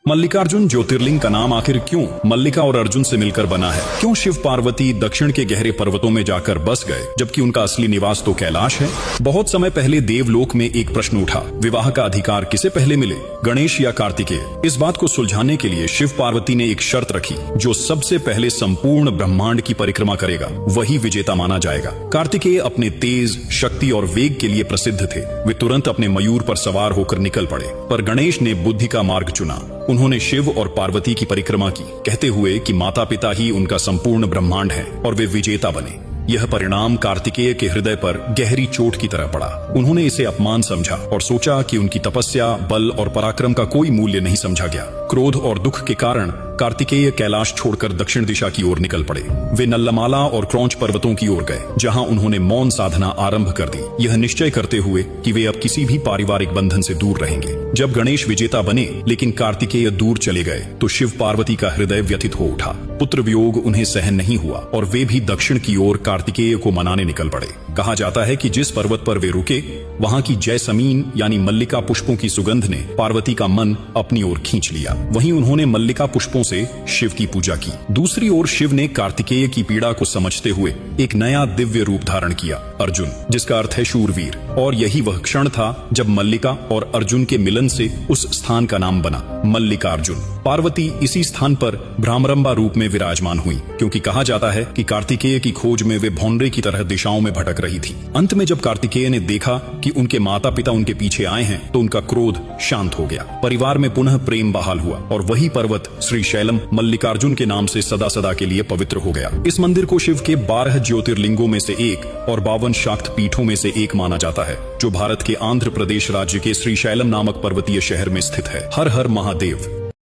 मल्लिकार्जुन ज्योतिर्लिंग का नाम आखिर क्यों मल्लिका और अर्जुन से मिलकर बना है? क्यों शिव पार्वती दक्षिण के गहरे पर्वतों में जाकर बस गए जबकि उनका असली निवास तो कैलाश है? बहुत समय पहले देवलोक में एक प्रश्न उठा, विवाह का अधिकार किसे पहले मिले, गणेश या कार्तिकेय? इस बात को सुलझाने के लिए शिव पार्वती ने एक शर्त रखी, जो सबसे पहले संपूर्ण ब्रह्मांड की परिक्रमा करेगा वही विजेता माना जाएगा। कार्तिकेय अपने तेज, शक्ति और वेग के लिए प्रसिद्ध थे। वे तुरंत अपने मयूर पर सवार होकर निकल पड़े, पर गणेश ने बुद्धि का मार्ग चुना। उन्होंने शिव और पार्वती की परिक्रमा की, कहते हुए कि माता पिता ही उनका संपूर्ण ब्रह्मांड है और वे विजेता बने। यह परिणाम कार्तिकेय के हृदय पर गहरी चोट की तरह पड़ा। उन्होंने इसे अपमान समझा और सोचा कि उनकी तपस्या, बल और पराक्रम का कोई मूल्य नहीं समझा गया। क्रोध और दुख के कारण कार्तिकेय कैलाश छोड़कर दक्षिण दिशा की ओर निकल पड़े। वे नल्लमाला और क्रौंच पर्वतों की ओर गए, जहां उन्होंने मौन साधना आरंभ कर दी, यह निश्चय करते हुए कि वे अब किसी भी पारिवारिक बंधन से दूर रहेंगे। जब गणेश विजेता बने लेकिन कार्तिकेय दूर चले गए तो शिव पार्वती का हृदय व्यथित हो उठा। पुत्र वियोग उन्हें सहन नहीं हुआ और वे भी दक्षिण की ओर कार्तिकेय को मनाने निकल पड़े। कहा जाता है कि जिस पर्वत पर वे रुके, वहां की जैसमीन यानी मल्लिका पुष्पों की सुगंध ने पार्वती का मन अपनी ओर खींच लिया। वहीं उन्होंने मल्लिका पुष्पों से शिव की पूजा की। दूसरी ओर शिव ने कार्तिकेय की पीड़ा को समझते हुए एक नया दिव्य रूप धारण किया, अर्जुन, जिसका अर्थ है शूरवीर। और यही वह क्षण था जब मल्लिका और अर्जुन के मिलन से उस स्थान का नाम बना मल्लिकार्जुन। पार्वती इसी स्थान पर भ्रामरंभा रूप में विराजमान हुई, क्योंकि कहा जाता है कि कार्तिकेय की खोज में वे भौंडरे की तरह दिशाओं में भटक रही थी। अंत में जब कार्तिकेय ने देखा कि उनके माता पिता उनके पीछे आए हैं तो उनका क्रोध शांत हो गया। परिवार में पुनः प्रेम बहाल हुआ और वही पर्वत श्री शैलम मल्लिकार्जुन के नाम से सदा सदा के लिए पवित्र हो गया। इस मंदिर को शिव के 12 ज्योतिर्लिंगों में से एक और 52 शाक्त पीठों में से एक माना जाता है, जो भारत के आंध्र प्रदेश राज्य के श्री शैलम नामक पर्वतीय शहर में स्थित है। हर हर महादेव।